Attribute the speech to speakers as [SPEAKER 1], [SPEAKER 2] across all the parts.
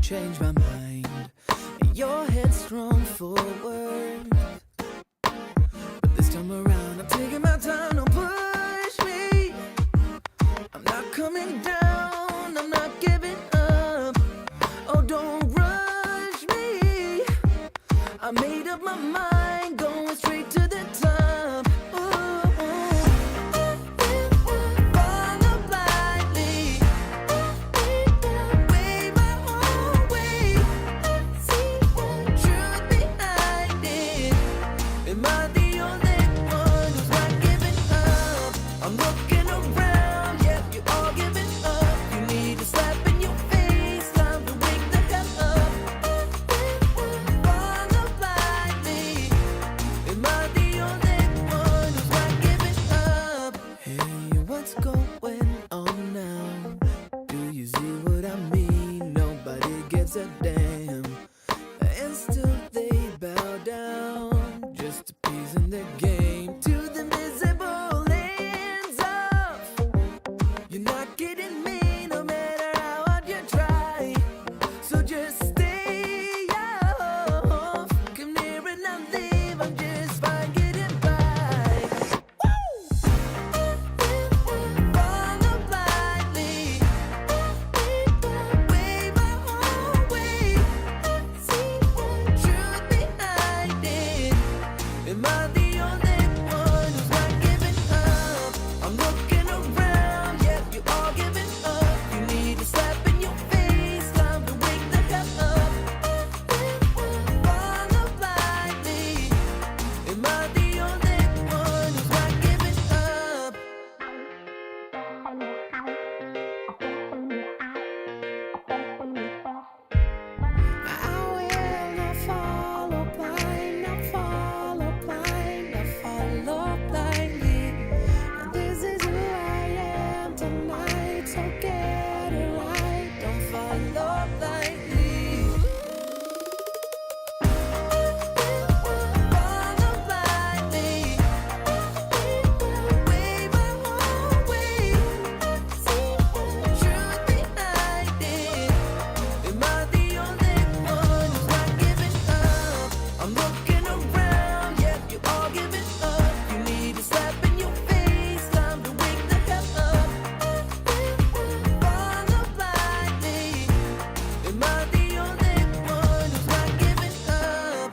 [SPEAKER 1] change my mind. You're headstrong forward, but this time around I'm taking my time. Don't push me, I'm not coming down, I'm not giving up. Oh, don't rush me, I made up my mind, going straight to the top. A damn, and still they bow down, just appeasing the game to the visible ends of. You're not kidding me, no matter how hard you try. So just stay off. Come near and I'll leave. I'm just fine getting by. Follow blindly. Wave my own way. Truth behind it. Am I the only one who's not giving up? I'm looking around, yeah, you're all giving up. You need a slap in your face, time to wake the hell up. Follow blindly. Am I the only one who's not giving up? I will not follow blind, not follow blind, not follow blindly. This is who I am tonight, so get it right. Don't follow blindly. Follow blindly. Wave my own way. Truth behind it. Am I the only one who's not giving up? I'm looking around, yeah, you're all giving up. You need a slap in your face, time to wake the hell up. Follow blindly. Am I the only one who's not giving up?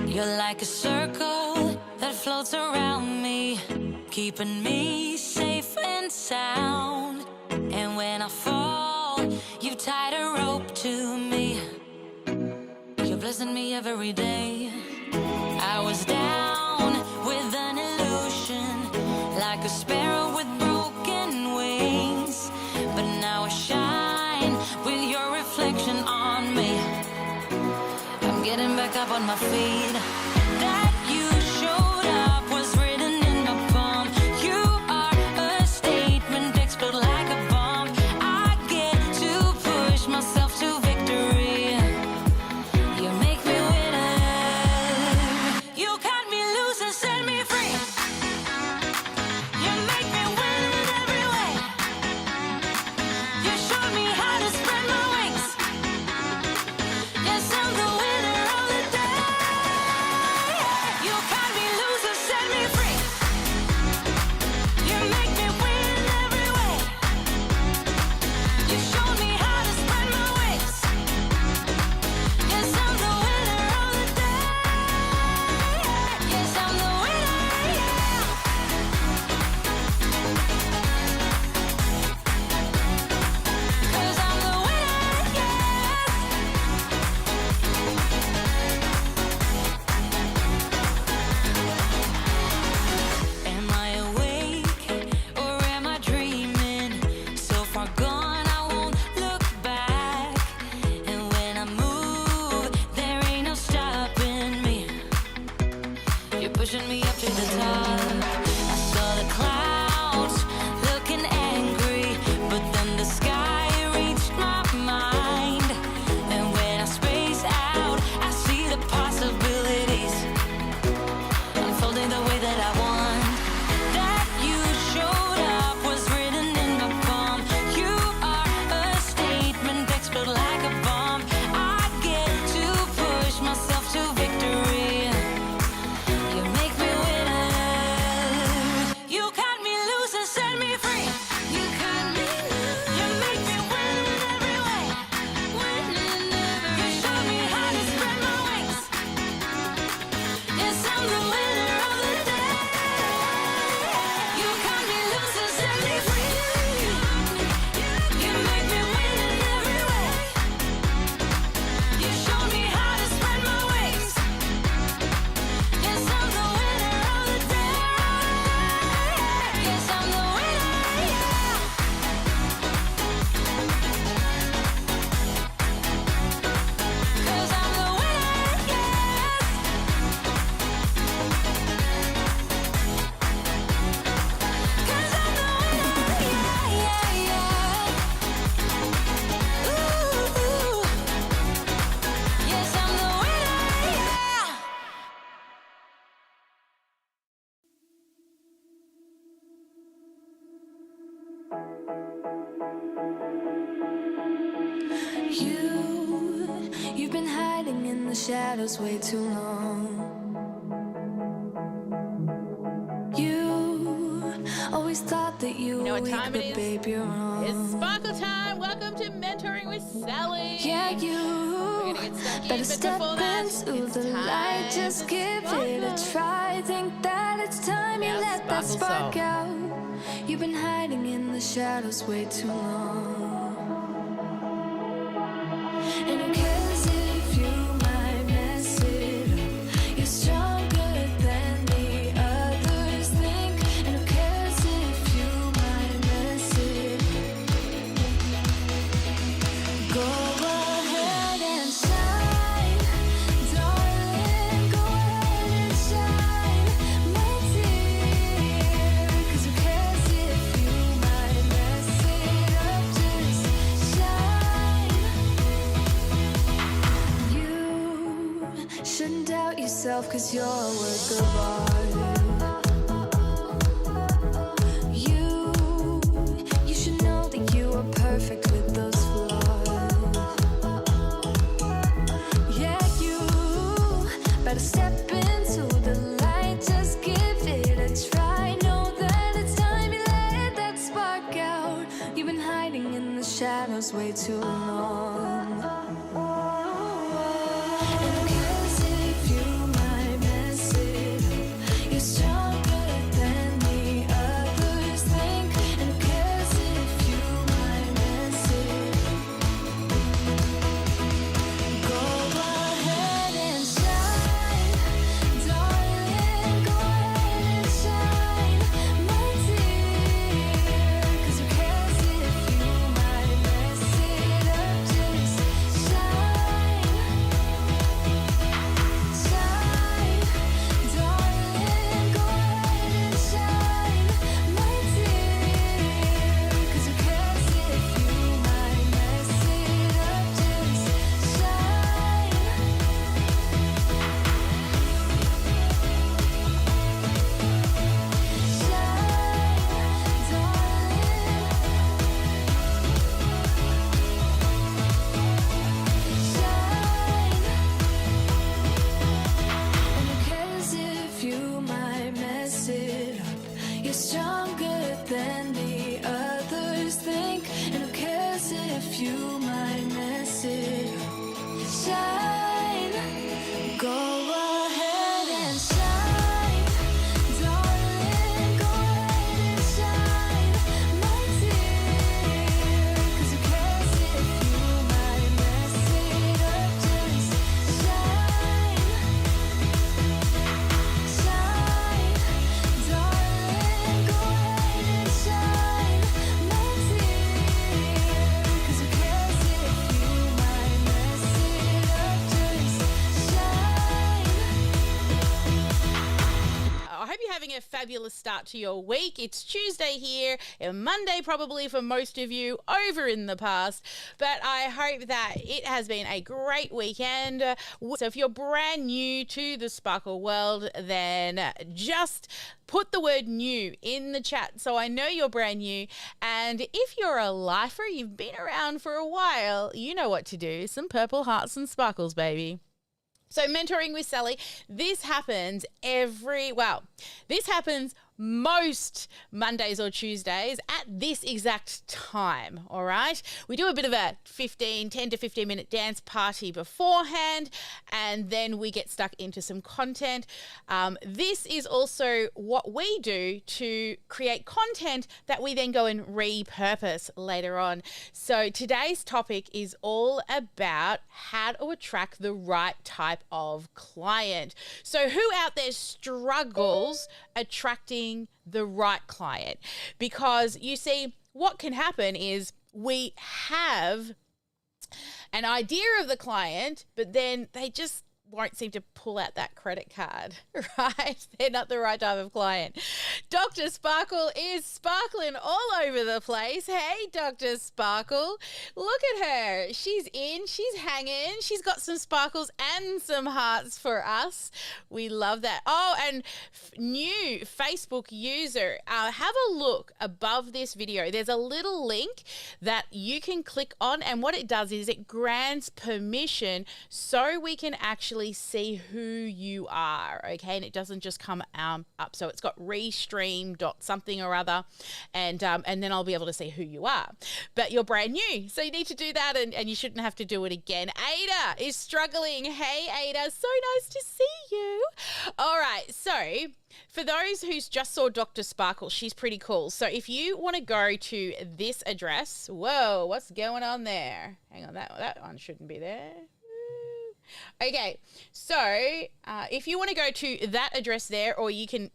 [SPEAKER 2] You're like a circle that floats around me, keeping me safe and sound. And when I fall, you tied a rope to me. You're blessing me every day. I was down with an illusion, like a sparrow with broken wings. But now I shine with your reflection on me. I'm getting back up on my feet. That you showed up was written in my palm. You are a statement, explode like a bomb. I get to push myself to victory. You make me winner. You cut me loose and set me free. You make me win in every way. You showed me how to spread my wings. Yes, I'm the winner of the day. You cut me loose and set me free. You make me win in every way. You showed me how to spread my wings. Yes, I'm the winner of the day. Yes, I'm the winner, yeah. 'Cause I'm the winner, yes. Am I awake or am I dreaming? So far gone, I won't look back. And when I move, there ain't no stopping me. You're pushing me up to the top. I saw the clouds looking angry, but then the sky reached my mind. And when I space out, I see the possibilities unfolding the way that I want. That you showed up was written in my palm. You
[SPEAKER 1] the shadows way too long. You always thought that you
[SPEAKER 3] know
[SPEAKER 1] were
[SPEAKER 3] what
[SPEAKER 1] weak,
[SPEAKER 3] time
[SPEAKER 1] but
[SPEAKER 3] it is?
[SPEAKER 1] babe, you're wrong.
[SPEAKER 3] It's Sparkle time. Welcome to Mentoring with Sally.
[SPEAKER 1] Yeah,
[SPEAKER 3] We're
[SPEAKER 1] you
[SPEAKER 3] gonna get stuck in,
[SPEAKER 1] better
[SPEAKER 3] but
[SPEAKER 1] step
[SPEAKER 3] before that,
[SPEAKER 1] into
[SPEAKER 3] it's
[SPEAKER 1] the light.
[SPEAKER 3] time
[SPEAKER 1] Just
[SPEAKER 3] for
[SPEAKER 1] give it a
[SPEAKER 3] Sparkle.
[SPEAKER 1] try. Think that it's time you
[SPEAKER 3] Now
[SPEAKER 1] let that
[SPEAKER 3] Sparkle
[SPEAKER 1] spark
[SPEAKER 3] song.
[SPEAKER 1] out. You've been hiding in the shadows way too long. And who cares if you might mess it up? You're stronger than the others think. And who cares if you might mess it up? Go ahead and shine, darling. Go ahead and shine, my dear. 'Cause who cares if you might mess it up? Just shine. You shouldn't doubt yourself, 'cause you're a work of art. You should know that you are perfect with those flaws. Yeah, you better step into the light. Just give it a try. Know that it's time you let that spark out. You've been hiding in the shadows way too long. And who cares if you might mess it up? You're stronger than the others think. And who cares if you might mess it up? Go ahead and shine, darling. Go ahead and shine, my dear. 'Cause who cares if you might mess it up? Just shine, shine, darling. Go ahead and shine, my dear. 'Cause who cares if you might mess it up? Just shine. And who cares if you might mess it up? You're stronger than the others think. And who cares if you might mess it up? Shine, go ahead and shine, darling. Go ahead and shine, my dear. 'Cause who cares if you might mess it up? Just shine, shine, darling. Go ahead and shine, my dear. 'Cause who cares if you might mess it up? Just shine.
[SPEAKER 3] I hope you're having a fabulous start to your week. It's Tuesday here, and Monday probably for most of you over in the past, but I hope that it has been a great weekend. So if you're brand new to the Sparkle world, then just put the word new in the chat so I know you're brand new. And if you're a lifer, you've been around for a while, you know what to do. Some purple hearts and sparkles, baby. So Mentoring with Sally, this happens this happens most Mondays or Tuesdays at this exact time, all right? We do a bit of a 10 to 15 minute dance party beforehand, and then we get stuck into some content. This is also what we do to create content that we then go and repurpose later on. So today's topic is all about how to attract the right type of client. So who out there struggles attracting the right client? Because you see, what can happen is we have an idea of the client, but then won't seem to pull out that credit card, right? They're not the right type of client. Dr. Sparkle is sparkling all over the place. Hey, Dr. Sparkle, look at her. She's in, she's hanging, she's got some sparkles and some hearts for us. We love that. Oh, and new Facebook user, have a look above this video. There's a little link that you can click on, and what it does is it grants permission so we can actually see who you are, okay? And it doesn't just come up. So it's got restream dot something or other, and then I'll be able to see who you are. But you're brand new, so you need to do that, and you shouldn't have to do it again. Ada is struggling. Hey, Ada, so nice to see you. All right, so for those who just saw Dr. Sparkle, she's pretty cool. So if you want to go to this address, whoa, what's going on there? Hang on, that one shouldn't be there. Okay, so if you want to go to that address there, or you can,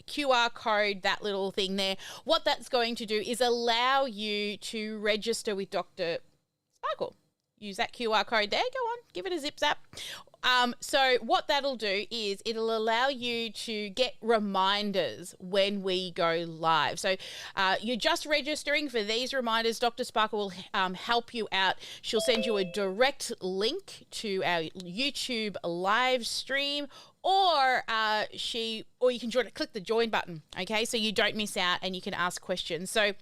[SPEAKER 3] QR code that little thing there, what that's going to do is allow you to register with Dr. Sparkle. Use that QR code there. Go on, give it a zip zap. So what that'll do is it'll allow you to get reminders when we go live. So you're just registering for these reminders. Dr. Sparkle will help you out. She'll send you a direct link to our YouTube live stream, or you can click the join button, okay? So you don't miss out and you can ask questions. So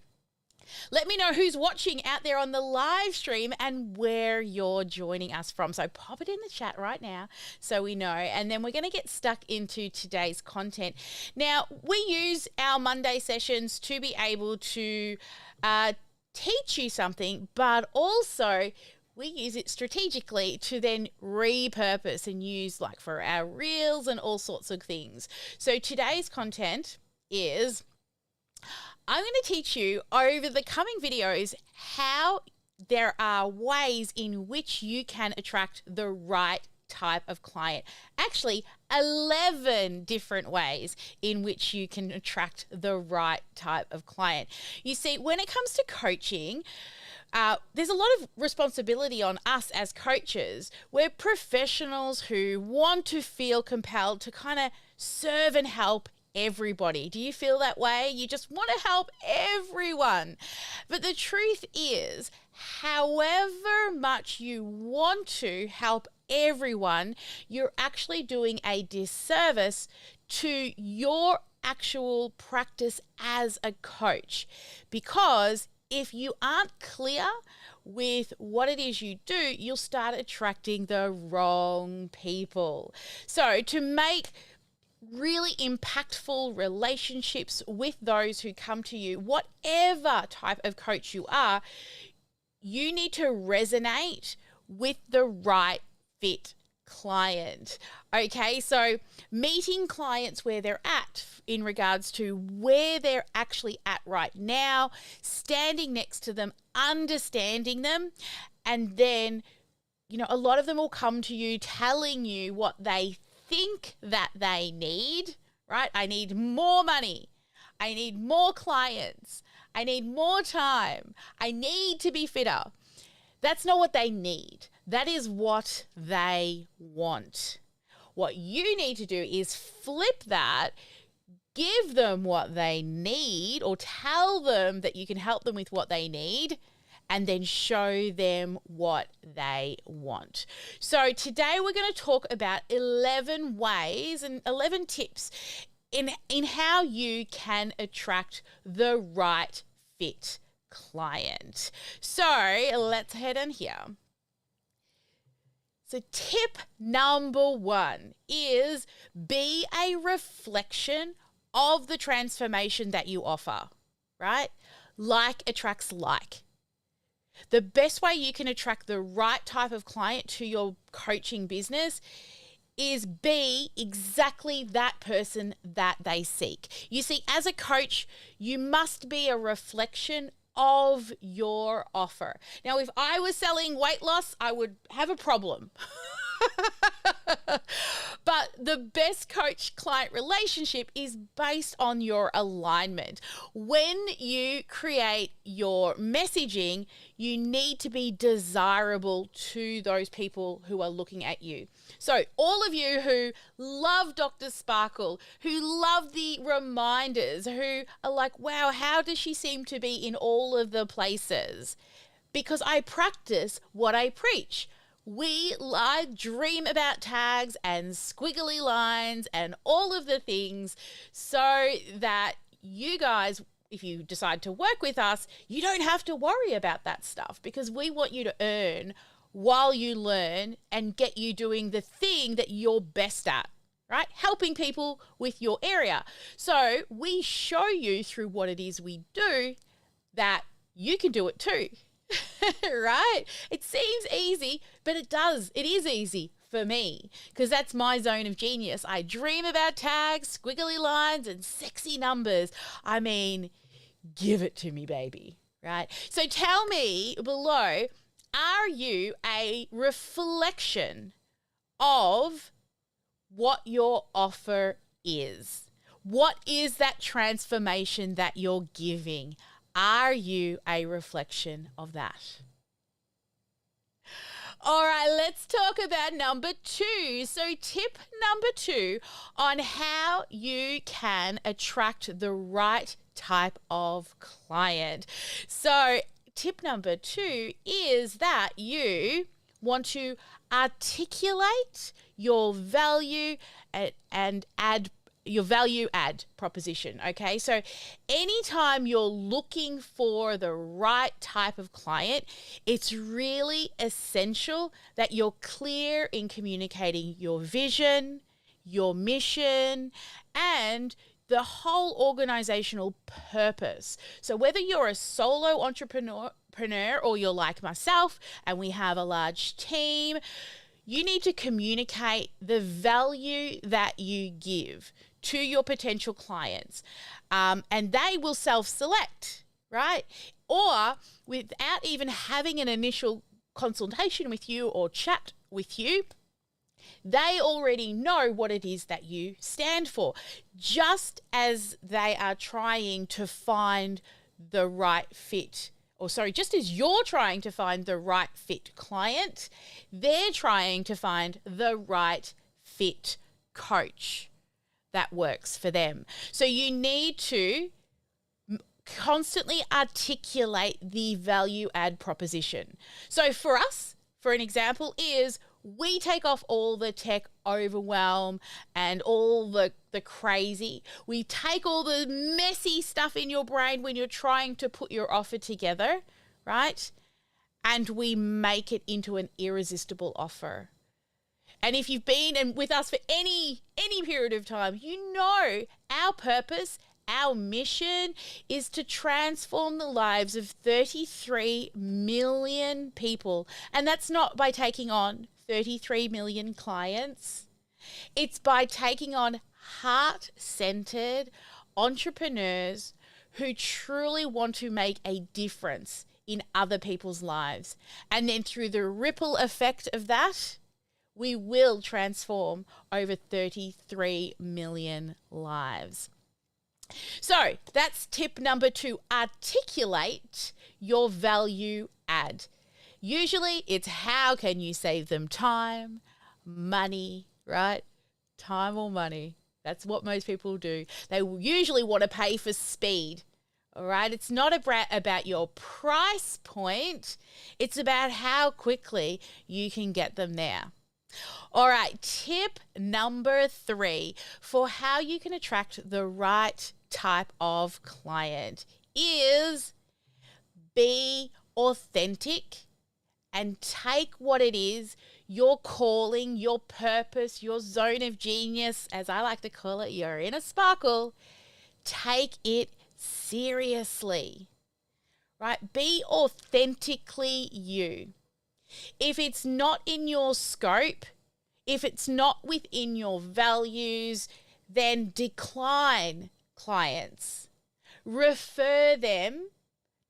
[SPEAKER 3] let me know who's watching out there on the live stream and where you're joining us from. So pop it in the chat right now so we know. And then we're going to get stuck into today's content. Now, we use our Monday sessions to be able to teach you something, but also we use it strategically to then repurpose and use like for our reels and all sorts of things. So today's content is, I'm going to teach you over the coming videos how there are ways in which you can attract the right type of client. Actually, 11 different ways in which you can attract the right type of client. You see, when it comes to coaching, there's a lot of responsibility on us as coaches. We're professionals who want to feel compelled to kind of serve and help everybody. Do you feel that way? You just want to help everyone. But the truth is, however much you want to help everyone, you're actually doing a disservice to your actual practice as a coach. Because if you aren't clear with what it is you do, you'll start attracting the wrong people. So to make really impactful relationships with those who come to you, whatever type of coach you are, you need to resonate with the right fit client. Okay, so meeting clients where they're at in regards to where they're actually at right now, standing next to them, understanding them, and then, a lot of them will come to you telling you what they think that they need, right? I need more money. I need more clients. I need more time. I need to be fitter. That's not what they need. That is what they want. What you need to do is flip that, give them what they need, or tell them that you can help them with what they need, and then show them what they want. So today we're going to talk about 11 ways and 11 tips in how you can attract the right fit client. So let's head in here. So tip number 1 is be a reflection of the transformation that you offer, right? Like attracts like. The best way you can attract the right type of client to your coaching business is be exactly that person that they seek. You see, as a coach, you must be a reflection of your offer. Now, if I was selling weight loss, I would have a problem. But the best coach-client relationship is based on your alignment. When you create your messaging, you need to be desirable to those people who are looking at you. So all of you who love Dr. Sparkle, who love the reminders, who are like, wow, how does she seem to be in all of the places? Because I practice what I preach. I dream about tags and squiggly lines and all of the things so that you guys, if you decide to work with us, you don't have to worry about that stuff, because we want you to earn while you learn and get you doing the thing that you're best at, right? Helping people with your area. So we show you through what it is we do that you can do it too. Right? It seems easy, but it is easy for me, because that's my zone of genius. I dream about tags, squiggly lines, and sexy numbers. I mean, give it to me, baby. Right? So tell me below, are you a reflection of what your offer is? What is that transformation that you're giving? Are you a reflection of that? All right, let's talk about number 2. So tip number 2 on how you can attract the right type of client. So tip number 2 is that you want to articulate your value and add your value add proposition. Okay, so anytime you're looking for the right type of client, it's really essential that you're clear in communicating your vision, your mission, and the whole organizational purpose. So whether you're a solo entrepreneur or you're like myself and we have a large team, you need to communicate the value that you give to your potential clients, and they will self-select, right? Or without even having an initial consultation with you or chat with you, they already know what it is that you stand for, just as they are trying to find the right fit. Just as you're trying to find the right fit client, they're trying to find the right fit coach that works for them. So you need to constantly articulate the value add proposition. So for us, for an example, is we take off all the tech overwhelm and all the crazy. We take all the messy stuff in your brain when you're trying to put your offer together, right? And we make it into an irresistible offer. And if you've been with us for any period of time, you know our purpose, our mission is to transform the lives of 33 million people. And that's not by taking on 33 million clients. It's by taking on heart-centered entrepreneurs who truly want to make a difference in other people's lives. And then through the ripple effect of that, we will transform over 33 million lives. So that's tip number 2, articulate your value add. Usually it's how can you save them time, money, right? Time or money. That's what most people do. They usually want to pay for speed. All right. It's not about your price point. It's about how quickly you can get them there. All right. Tip number 3 for how you can attract the right type of client is be authentic and take what it is, your calling, your purpose, your zone of genius, as I like to call it, your inner sparkle. Take it seriously, right? Be authentically you. If it's not in your scope, if it's not within your values, then decline clients. Refer them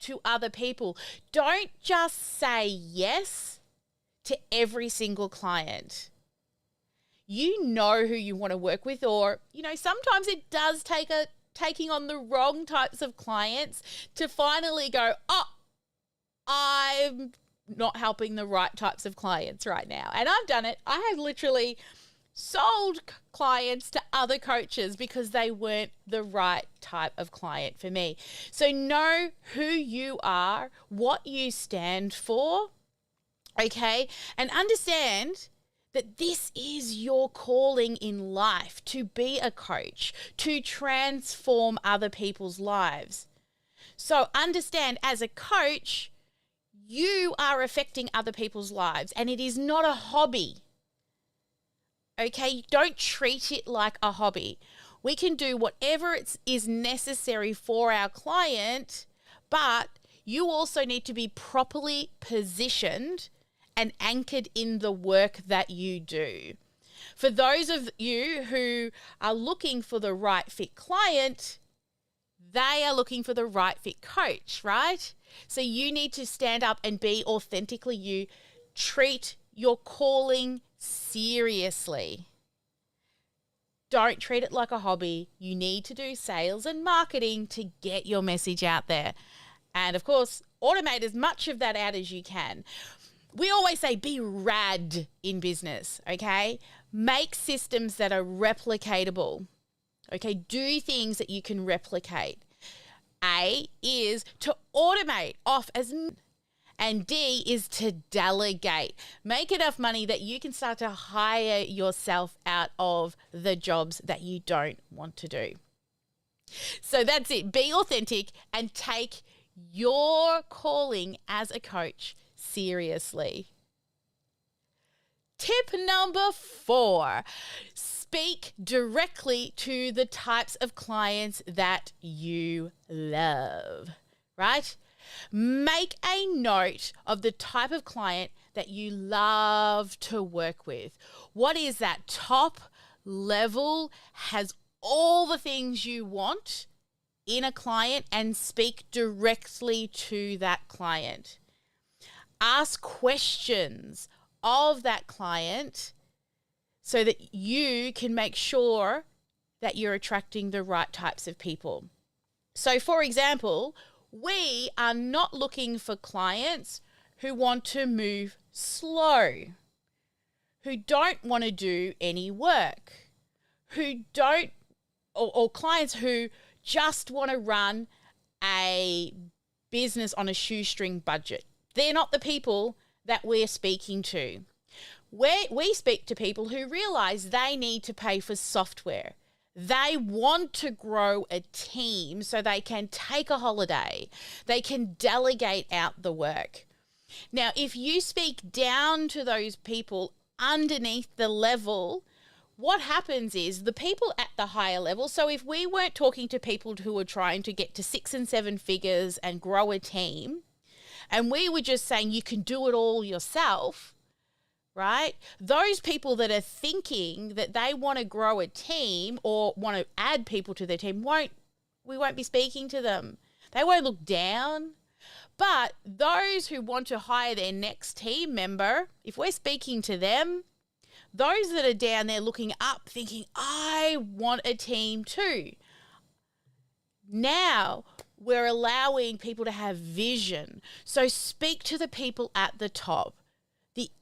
[SPEAKER 3] to other people. Don't just say yes to every single client. you know who you want to work with, or, sometimes it does take taking on the wrong types of clients to finally go, oh, I'm not helping the right types of clients right now. And I've done it. I have literally sold clients to other coaches because they weren't the right type of client for me. So know who you are, what you stand for, okay? And understand that this is your calling in life, to be a coach, to transform other people's lives. So understand, as a coach, you are affecting other people's lives, and it is not a hobby. Okay, don't treat it like a hobby. We can do whatever is necessary for our client, but you also need to be properly positioned and anchored in the work that you do. For those of you who are looking for the right fit client, they are looking for the right fit coach, right? So you need to stand up and be authentically you. Treat your calling seriously. Don't treat it like a hobby. You need to do sales and marketing to get your message out there. And of course, automate as much of that out as you can. We always say be rad in business, okay? Make systems that are replicatable, okay? Do things that you can replicate. A is to automate off and D is to delegate. Make enough money that you can start to hire yourself out of the jobs that you don't want to do. So that's it. Be authentic and take your calling as a coach seriously. Tip number 4, speak directly to the types of clients that you love, right? Make a note of the type of client that you love to work with. What is that top level, has all the things you want in a client, and speak directly to that client. Ask questions of that client so that you can make sure that you're attracting the right types of people. So, for example, we are not looking for clients who want to move slow, who don't want to do any work, or clients who just want to run a business on a shoestring budget. They're not the people that we're speaking to. We speak to people who realize they need to pay for software. They want to grow a team so they can take a holiday. They can delegate out the work. Now, if you speak down to those people underneath the level, what happens is the people at the higher level, so if we weren't talking to people who were trying to get to 6 and 7 figures and grow a team, and we were just saying you can do it all yourself, right? Those people that are thinking that they want to grow a team or want to add people to their team, we won't be speaking to them. They won't look down. But those who want to hire their next team member, if we're speaking to them, those that are down there looking up thinking, I want a team too. Now we're allowing people to have vision. So speak to the people at the top.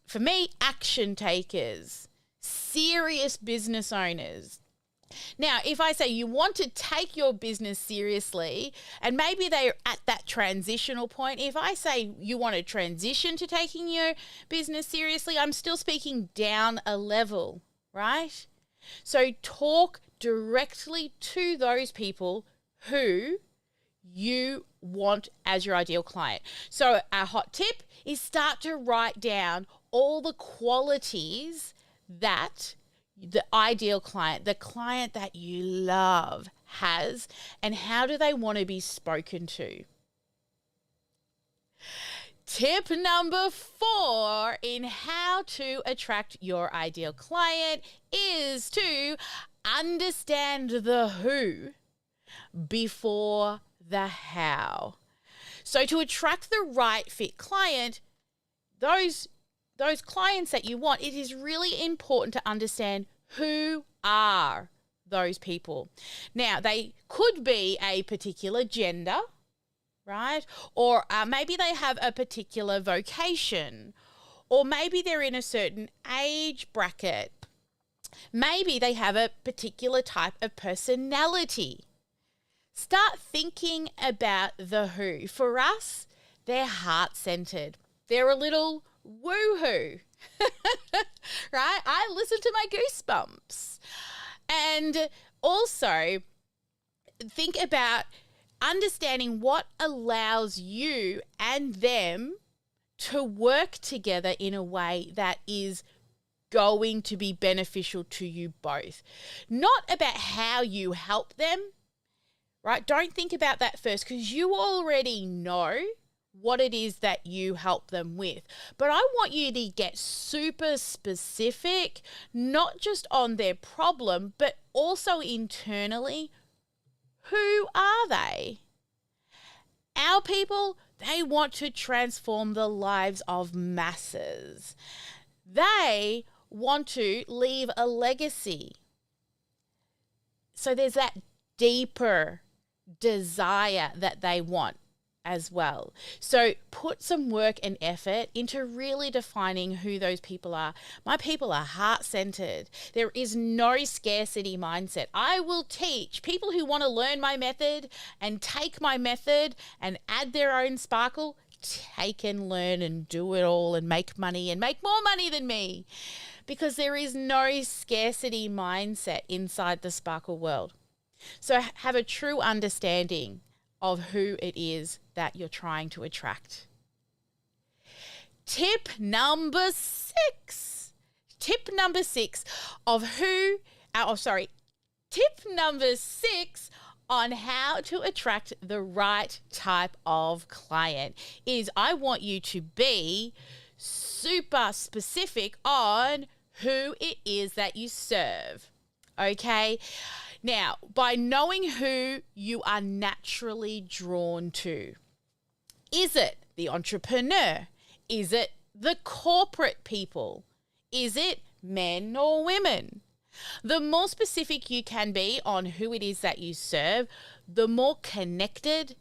[SPEAKER 3] For me, action takers, serious business owners. Now, if I say you want to take your business seriously, and maybe they're at that transitional point, if I say you want to transition to taking your business seriously, I'm still speaking down a level, right? So talk directly to those people who you want as your ideal client. So a hot tip is start to write down all the qualities that the ideal client, the client that you love, has, and how do they want to be spoken to. Tip number 4 in how to attract your ideal client is to understand the who before the how. So to attract the right fit client, those clients that you want, it is really important to understand Who are those people? Now, they could be a particular gender, right? Or maybe they have a particular vocation, or maybe they're in a certain age bracket. Maybe they have a particular type of personality. Start thinking about the who. For us, they're heart-centered. They're a little woo-hoo, right? I listen to my goosebumps. And also think about understanding what allows you and them to work together in a way that is going to be beneficial to you both. Not about how you help them, right? Don't think about that first, because you already know what it is that you help them with. But I want you to get super specific, not just on their problem, but also internally. Who are they? Our people, they want to transform the lives of masses. They want to leave a legacy. So there's that deeper desire that they want as well. So put some work and effort into really defining who those people are. My people are heart-centered. There is no scarcity mindset. I will teach people who want to learn my method and take my method and add their own sparkle, take and learn and do it all and make money and make more money than me, because there is no scarcity mindset inside the sparkle world. So have a true understanding of who it is that you're trying to attract. Tip number six on how to attract the right type of client is I want you to be super specific on who it is that you serve. Okay? Now, by knowing who you are naturally drawn to, is it the entrepreneur? Is it the corporate people? Is it men or women? The more specific you can be on who it is that you serve, the more connected,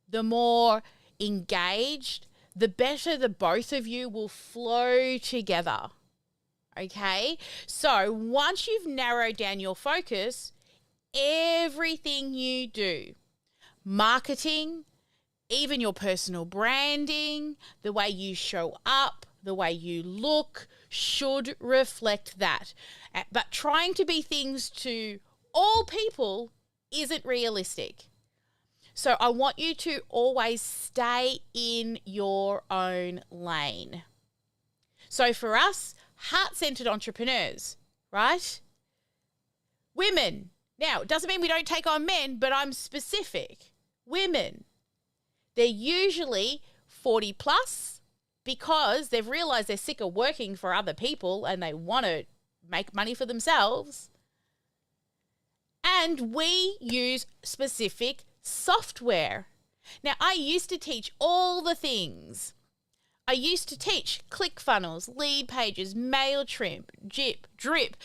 [SPEAKER 3] the more engaged, the better the both of you will flow together. Okay? So once you've narrowed down your focus, everything you do, marketing, even your personal branding, the way you show up, the way you look, should reflect that. But trying to be things to all people isn't realistic. So I want you to always stay in your own lane. So for us, heart-centered entrepreneurs, right? Women. Now, it doesn't mean we don't take on men, but I'm specific. Women. They're usually 40 plus because they've realized they're sick of working for other people and they want to make money for themselves. And we use specific software. Now, I used to teach all the things. I used to teach ClickFunnels, Lead Pages, MailChimp, Drip,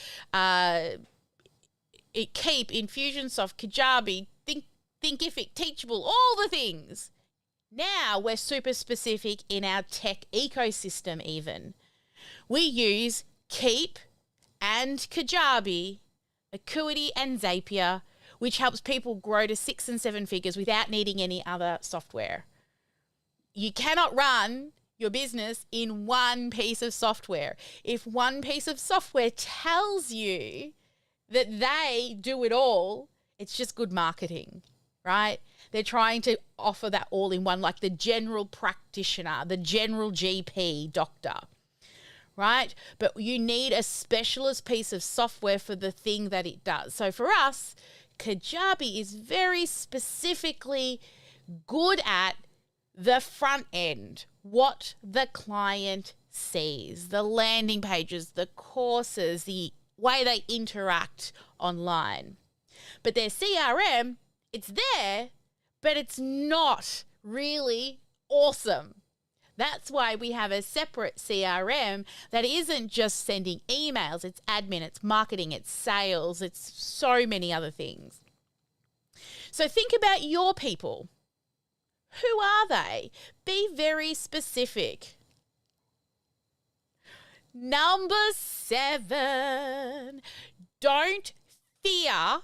[SPEAKER 3] Keep, Infusionsoft, Kajabi, Thinkific, Teachable, all the things. Now we're super specific in our tech ecosystem even. We use Keep and Kajabi, Acuity and Zapier, which helps people grow to 6 and 7 figures without needing any other software. You cannot run your business in one piece of software. If one piece of software tells you that they do it all, it's just good marketing, right? They're trying to offer that all in one, like the general practitioner, the general GP doctor, right? But you need a specialist piece of software for the thing that it does. So for us, Kajabi is very specifically good at the front end, what the client sees, the landing pages, the courses, the way they interact online. But their CRM, it's there, but it's not really awesome. That's why we have a separate CRM that isn't just sending emails, it's admin, it's marketing, it's sales, it's so many other things. So think about your people. Who are they? Be very specific. Number 7, don't fear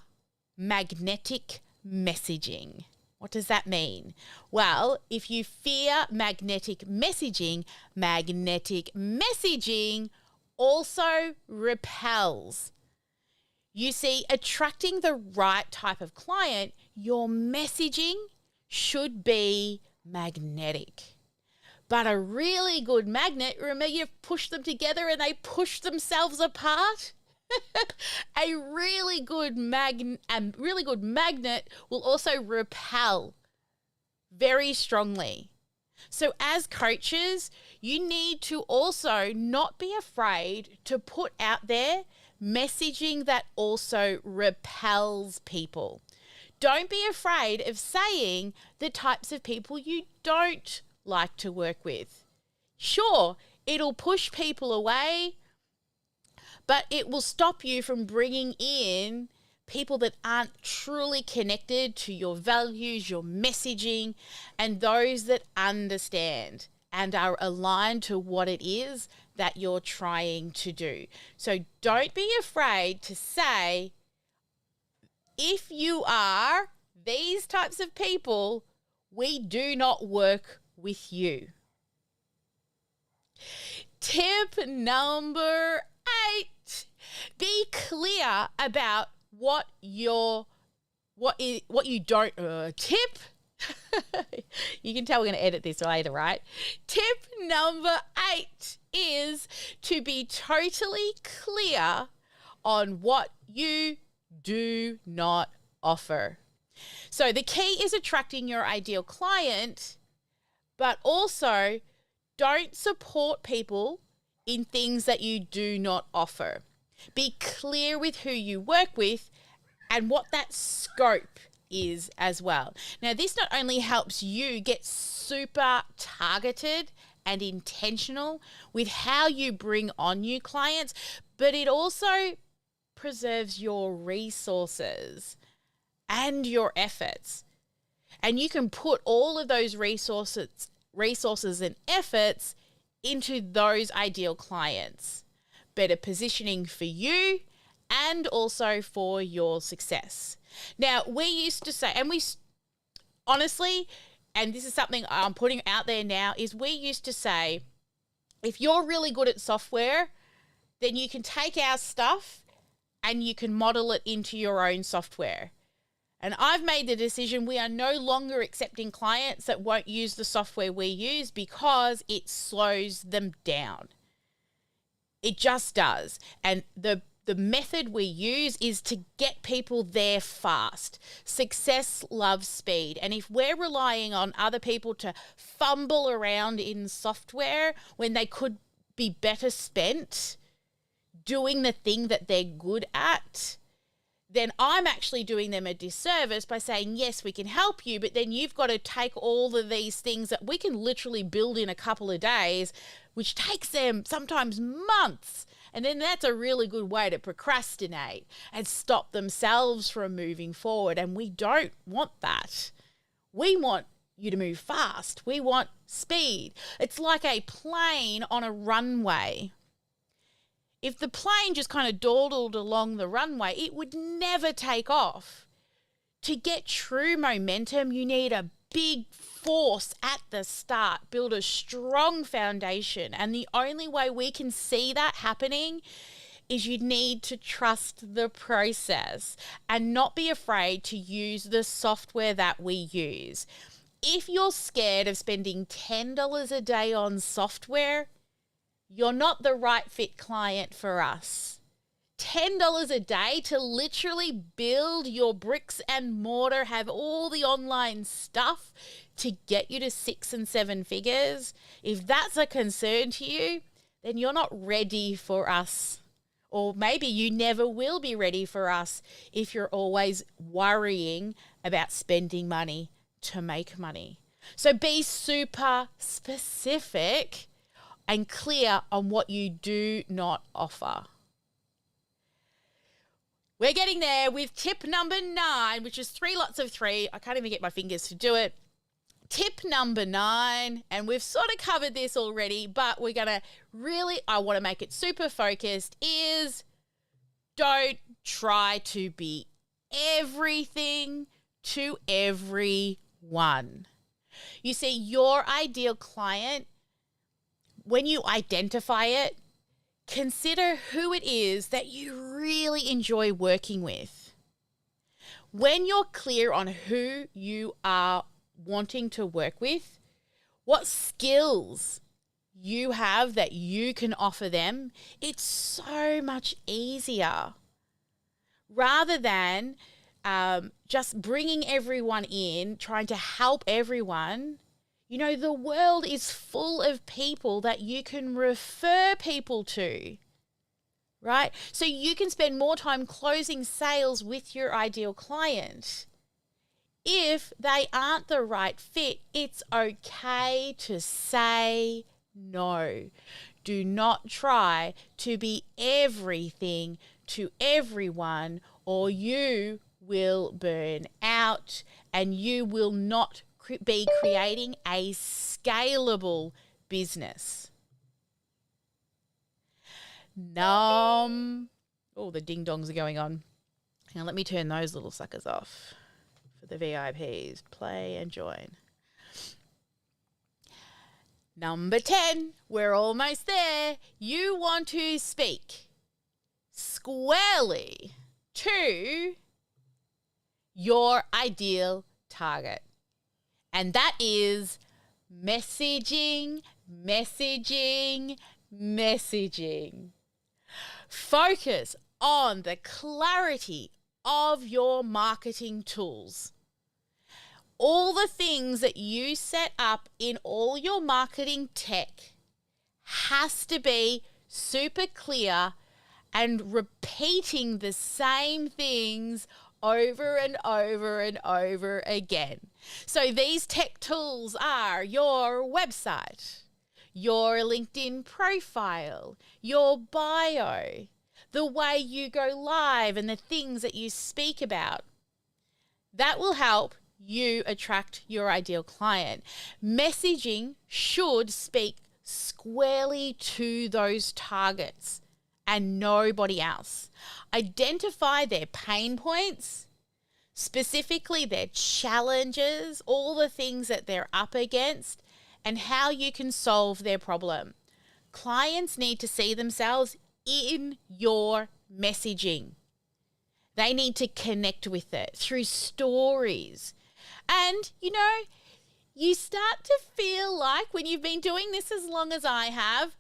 [SPEAKER 3] magnetic messaging. What does that mean? Well, if you fear magnetic messaging also repels. You see, attracting the right type of client, your messaging should be magnetic. But a really good magnet, remember you push them together and they push themselves apart? A really good magnet will also repel very strongly. So as coaches, you need to also not be afraid to put out there messaging that also repels people. Don't be afraid of saying the types of people you don't like to work with. Sure, it'll push people away, but it will stop you from bringing in people that aren't truly connected to your values, your messaging, and those that understand and are aligned to what it is that you're trying to do. So don't be afraid to say, if you are these types of people, we do not work with you. Tip number 8, be clear about what you don't tip. You can tell we're going to edit this later, right? Tip number 8 is to be totally clear on what you do not offer. So the key is attracting your ideal client, but also don't support people in things that you do not offer. Be clear with who you work with and what that scope is as well. Now, this not only helps you get super targeted and intentional with how you bring on new clients, but it also preserves your resources and your efforts. And you can put all of those resources and efforts into those ideal clients. Better positioning for you and also for your success. Now, we used to say, and we honestly, and this is something I'm putting out there now, is we used to say, if you're really good at software, then you can take our stuff and you can model it into your own software. And I've made the decision we are no longer accepting clients that won't use the software we use because it slows them down. It just does. And the method we use is to get people there fast. Success loves speed. And if we're relying on other people to fumble around in software when they could be better spent doing the thing that they're good at, then I'm actually doing them a disservice by saying, yes, we can help you, but then you've got to take all of these things that we can literally build in a couple of days, which takes them sometimes months. And then that's a really good way to procrastinate and stop themselves from moving forward. And we don't want that. We want you to move fast. We want speed. It's like a plane on a runway. If the plane just kind of dawdled along the runway, it would never take off. To get true momentum, you need a big force at the start. Build a strong foundation. And the only way we can see that happening is you need to trust the process and not be afraid to use the software that we use. If you're scared of spending $10 a day on software, you're not the right fit client for us. $10 a day to literally build your bricks and mortar, have all the online stuff to get you to 6 and 7 figures. If that's a concern to you, then you're not ready for us. Or maybe you never will be ready for us if you're always worrying about spending money to make money. So be super specific and clear on what you do not offer. We're getting there with tip number 9, which is 3 lots of 3. I can't even get my fingers to do it. Tip number 9, and we've sort of covered this already, but we're going to I want to make it super focused, is don't try to be everything to everyone. You see, your ideal client, when you identify it, consider who it is that you really enjoy working with. When you're clear on who you are wanting to work with, what skills you have that you can offer them, it's so much easier. Rather than just bringing everyone in, trying to help everyone. You know, the world is full of people that you can refer people to, right? So you can spend more time closing sales with your ideal client. If they aren't the right fit, it's okay to say no. Do not try to be everything to everyone, or you will burn out and you will not be creating a scalable business. Oh, the ding dongs are going on. Now let me turn those little suckers off for the VIPs. Play and join. Number 10, we're almost there. You want to speak squarely to your ideal target. And that is messaging. Focus on the clarity of your marketing tools. All the things that you set up in all your marketing tech has to be super clear and repeating the same things over and over and over again. So these tech tools are your website, your LinkedIn profile, your bio, the way you go live and the things that you speak about. That will help you attract your ideal client. Messaging should speak squarely to those targets and nobody else. Identify their pain points, specifically their challenges, all the things that they're up against, and how you can solve their problem. Clients need to see themselves in your messaging. They need to connect with it through stories. And, you know, you start to feel like, when you've been doing this as long as I have,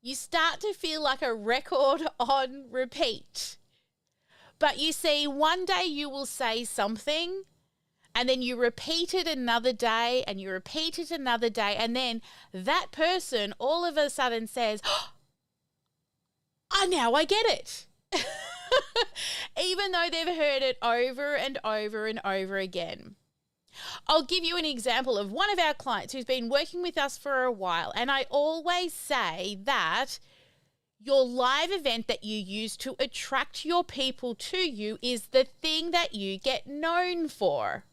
[SPEAKER 3] you start to feel like a record on repeat. But you see, one day you will say something and then you repeat it another day and you repeat it another day. And then that person all of a sudden says, oh, now I get it. Even though they've heard it over and over and over again. I'll give you an example of one of our clients who's been working with us for a while. And I always say that your live event that you use to attract your people to you is the thing that you get known for.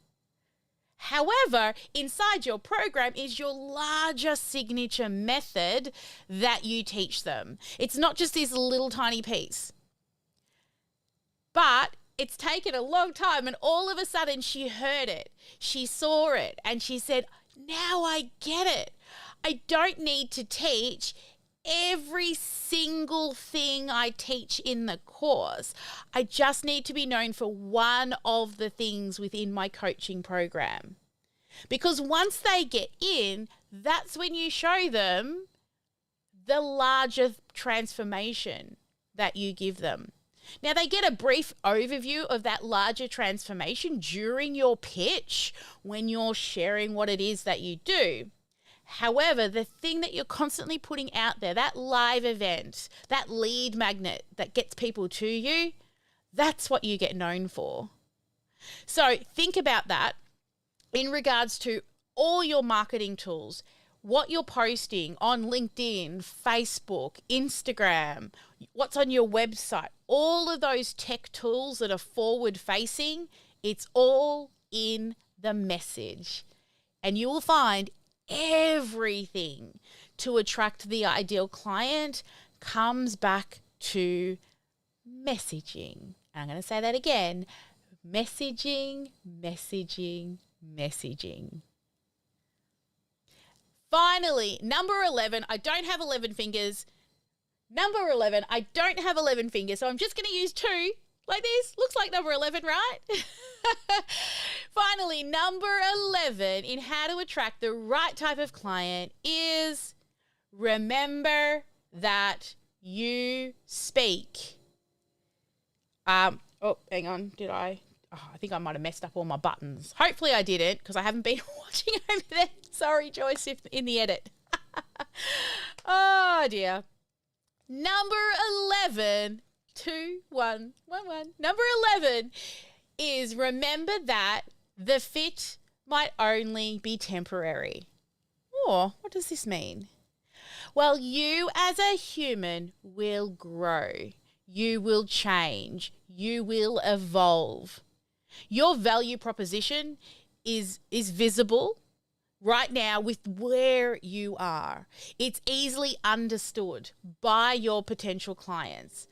[SPEAKER 3] However, inside your program is your larger signature method that you teach them. It's not just this little tiny piece. But it's taken a long time, and all of a sudden she heard it, she saw it, and she said, now I get it. I don't need to teach every single thing I teach in the course. I just need to be known for one of the things within my coaching program. Because once they get in, that's when you show them the larger transformation that you give them. Now, they get a brief overview of that larger transformation during your pitch when you're sharing what it is that you do. However, the thing that you're constantly putting out there, that live event, that lead magnet that gets people to you, that's what you get known for. So think about that in regards to all your marketing tools, what you're posting on LinkedIn, Facebook, Instagram, what's on your website, all of those tech tools that are forward facing, it's all in the message. And you will find everything to attract the ideal client comes back to messaging. And I'm going to say that again. Messaging, messaging, messaging. Finally, number 11, I don't have 11 fingers. Number 11, I don't have 11 fingers, so I'm just going to use 2 like this. Looks like number 11, right? Finally, number 11 in how to attract the right type of client is remember that you speak. Hang on. Did I? Oh, I think I might have messed up all my buttons. Hopefully I didn't, because I haven't been watching over there. Sorry, Joyce, if in the edit. Oh, dear. Number 11, 2, 1, 1, 1. Number 11 is remember that the fit might only be temporary. Oh, what does this mean? Well, you as a human will grow. You will change. You will evolve. Your value proposition is visible right now with where you are. It's easily understood by your potential clients.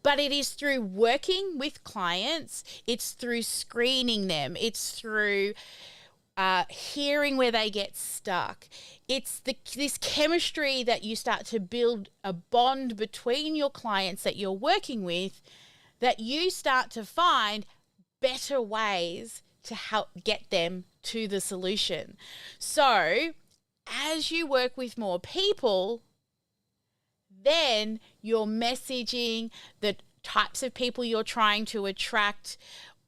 [SPEAKER 3] But it is through working with clients, it's through screening them, it's through hearing where they get stuck. It's this chemistry that you start to build a bond between your clients that you're working with, that you start to find better ways to help get them to the solution. So as you work with more people, then your messaging, the types of people you're trying to attract,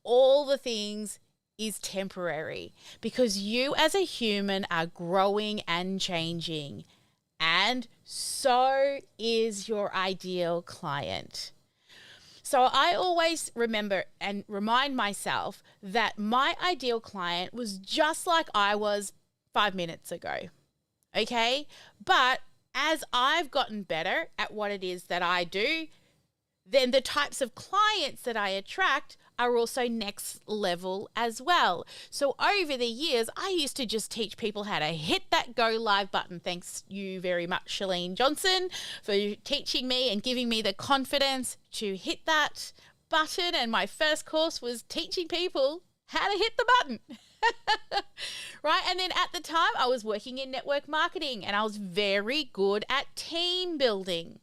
[SPEAKER 3] all the things is temporary, because you as a human are growing and changing, and so is your ideal client. So I always remember and remind myself that my ideal client was just like I was 5 minutes ago, okay? But as I've gotten better at what it is that I do, then the types of clients that I attract are also next level as well. So over the years, I used to just teach people how to hit that go live button. Thanks you very much, Shalene Johnson, for teaching me and giving me the confidence to hit that button. And my first course was teaching people how to hit the button. Right? And then at the time I was working in network marketing and I was very good at team building.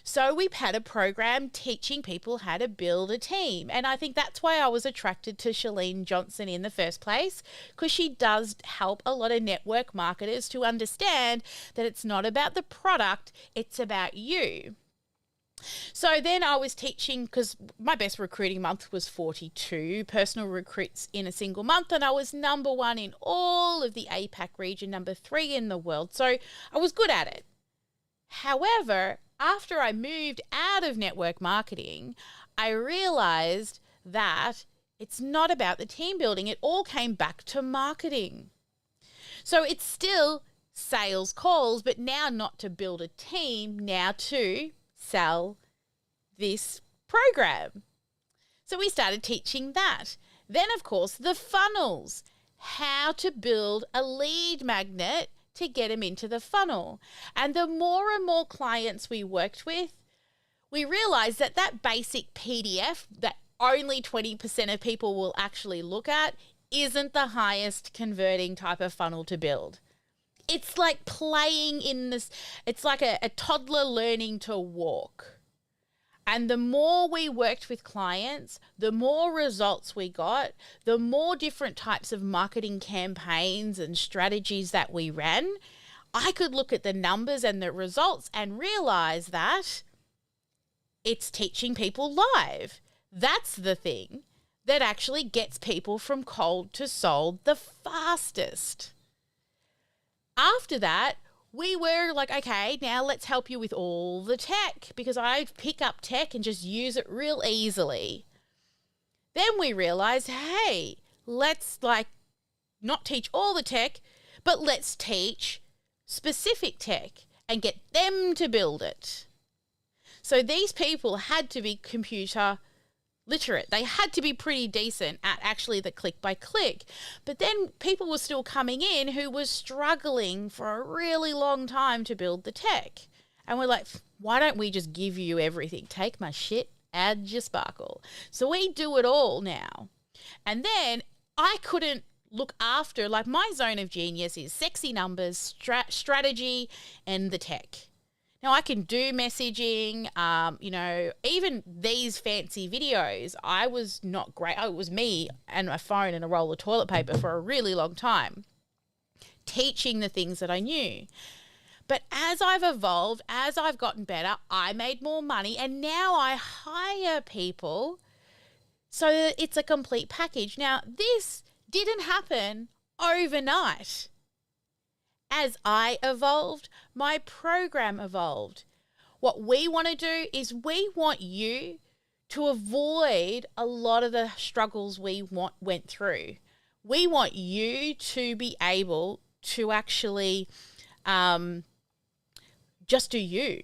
[SPEAKER 3] So we had a program teaching people how to build a team. And I think that's why I was attracted to Shalene Johnson in the first place, because she does help a lot of network marketers to understand that it's not about the product, it's about you. So then I was teaching, because my best recruiting month was 42 personal recruits in a single month, and I was number 1 in all of the APAC region, number 3 in the world. So I was good at it. However, after I moved out of network marketing, I realized that it's not about the team building. It all came back to marketing. So it's still sales calls, but now not to build a team, now to sell this program. So we started teaching that. Then, of course, the funnels, how to build a lead magnet to get them into the funnel. And the more and more clients we worked with, we realized that that basic PDF that only 20% of people will actually look at isn't the highest converting type of funnel to build. It's like playing in this, it's like a toddler learning to walk. And the more we worked with clients, the more results we got, the more different types of marketing campaigns and strategies that we ran, I could look at the numbers and the results and realize that it's teaching people live. That's the thing that actually gets people from cold to sold the fastest. After that, we were like, okay, now let's help you with all the tech, because I pick up tech and just use it real easily. Then we realized, hey, let's not teach all the tech, but let's teach specific tech and get them to build it. So these people had to be computer literate. They had to be pretty decent at actually the click by click. But then people were still coming in who was struggling for a really long time to build the tech. And we're like, why don't we just give you everything? Take my shit, add your sparkle. So we do it all now. And then I couldn't look after, like my zone of genius is sexy numbers, strategy, and the tech. Now I can do messaging, even these fancy videos, I was not great. It was me and my phone and a roll of toilet paper for a really long time, teaching the things that I knew. But as I've evolved, as I've gotten better, I made more money and now I hire people so that it's a complete package. Now, this didn't happen overnight. As I evolved, my program evolved. What we want to do is we want you to avoid a lot of the struggles we went through. We want you to be able to actually just do you.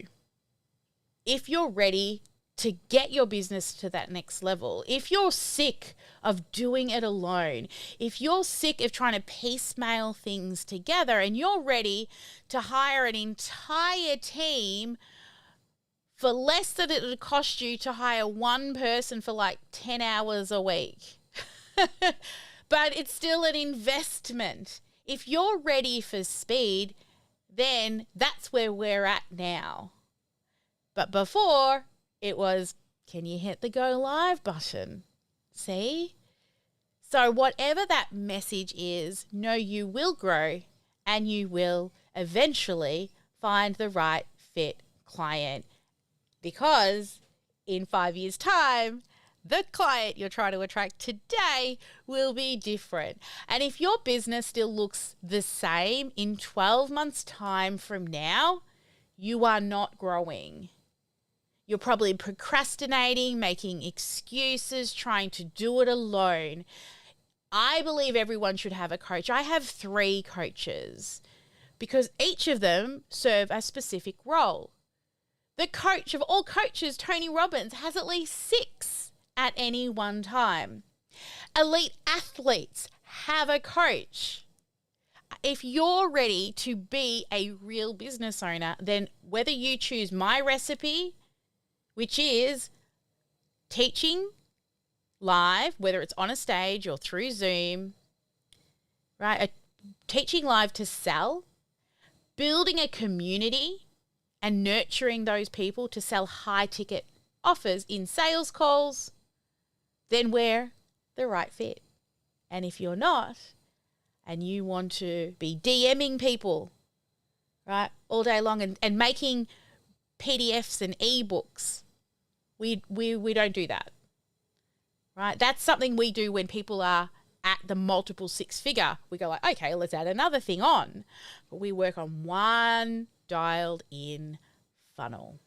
[SPEAKER 3] If you're ready to get your business to that next level, if you're sick of doing it alone, if you're sick of trying to piecemeal things together and you're ready to hire an entire team for less than it would cost you to hire one person for like 10 hours a week, but it's still an investment. If you're ready for speed, then that's where we're at now. But before, it was, can you hit the go live button? See? So whatever that message is, know you will grow and you will eventually find the right fit client, because in 5 years' time, the client you're trying to attract today will be different. And if your business still looks the same in 12 months' time from now, you are not growing. You're probably procrastinating, making excuses, trying to do it alone. I believe everyone should have a coach. I have 3 coaches because each of them serve a specific role. The coach of all coaches, Tony Robbins, has at least 6 at any one time. Elite athletes have a coach. If you're ready to be a real business owner, then whether you choose my recipe, which is teaching live, whether it's on a stage or through Zoom, right? Teaching live to sell, building a community and nurturing those people to sell high ticket offers in sales calls, then we're the right fit. And if you're not, and you want to be DMing people, right, all day long and making PDFs and ebooks, we don't do that, right? That's something we do when people are at the multiple 6-figure. We go like, okay, let's add another thing on. But we work on one dialed in funnel.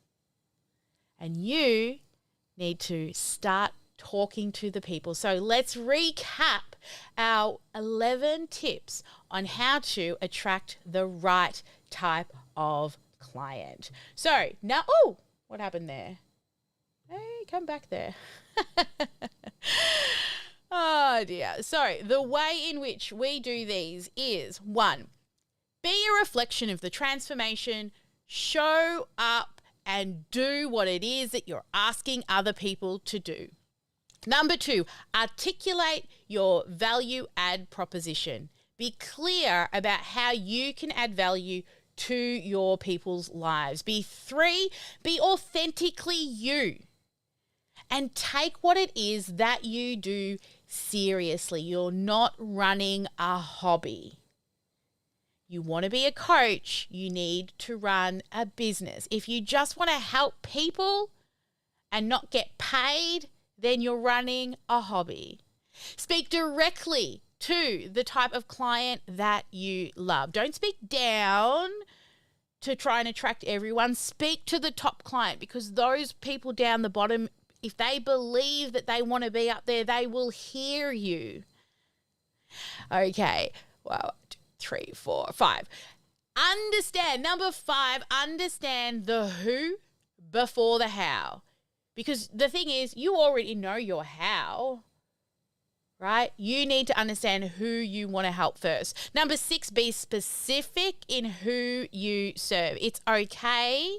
[SPEAKER 3] And you need to start talking to the people. So let's recap our 11 tips on how to attract the right type of client. So now, what happened there? Hey, come back there. Oh dear. So the way in which we do these is 1, be a reflection of the transformation, show up and do what it is that you're asking other people to do. Number 2, articulate your value add proposition. Be clear about how you can add value to your people's lives. 3, be authentically you. And take what it is that you do seriously. You're not running a hobby. You want to be a coach, you need to run a business. If you just want to help people and not get paid, then you're running a hobby. Speak directly to the type of client that you love. Don't speak down to try and attract everyone. Speak to the top client, because those people down the bottom, if they believe that they want to be up there, they will hear you. Okay, well, 3, 4, 5. Understand, number 5, understand the who before the how. Because the thing is, you already know your how, right? You need to understand who you want to help first. Number 6, be specific in who you serve. It's okay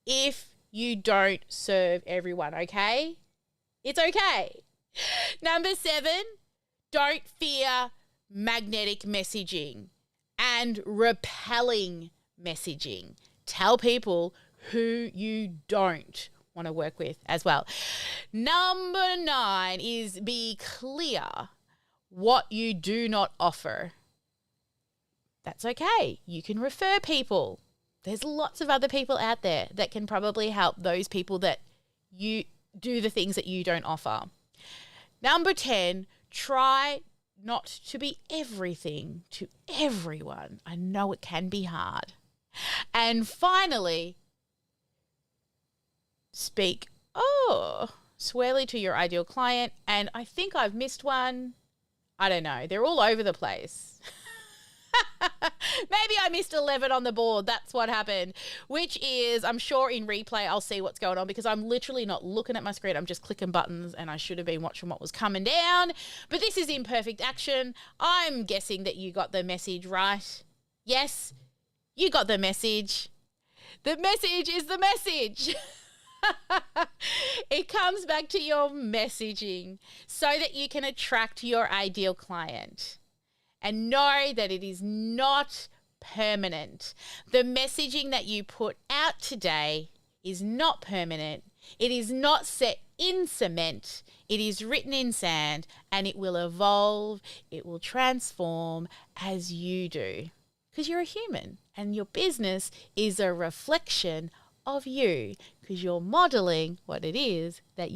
[SPEAKER 3] if you don't serve everyone, okay? It's okay. Number 7, don't fear magnetic messaging and repelling messaging. Tell people who you don't want to work with as well. Number 9 is be clear what you do not offer. That's okay. You can refer people. There's lots of other people out there that can probably help those people that you do the things that you don't offer. Number 10, try not to be everything to everyone. I know it can be hard. And finally, speak, swearly to your ideal client. And I think I've missed one. I don't know. They're all over the place. Maybe I missed 11 on the board. That's what happened, which is, I'm sure in replay I'll see what's going on because I'm literally not looking at my screen. I'm just clicking buttons and I should have been watching what was coming down. But this is imperfect action. I'm guessing that you got the message right. Yes, you got the message. The message is the message. It comes back to your messaging so that you can attract your ideal client. And know that it is not permanent. The messaging that you put out today is not permanent. It is not set in cement. It is written in sand and it will evolve. It will transform as you do. Because you're a human and your business is a reflection of you because you're modeling what it is that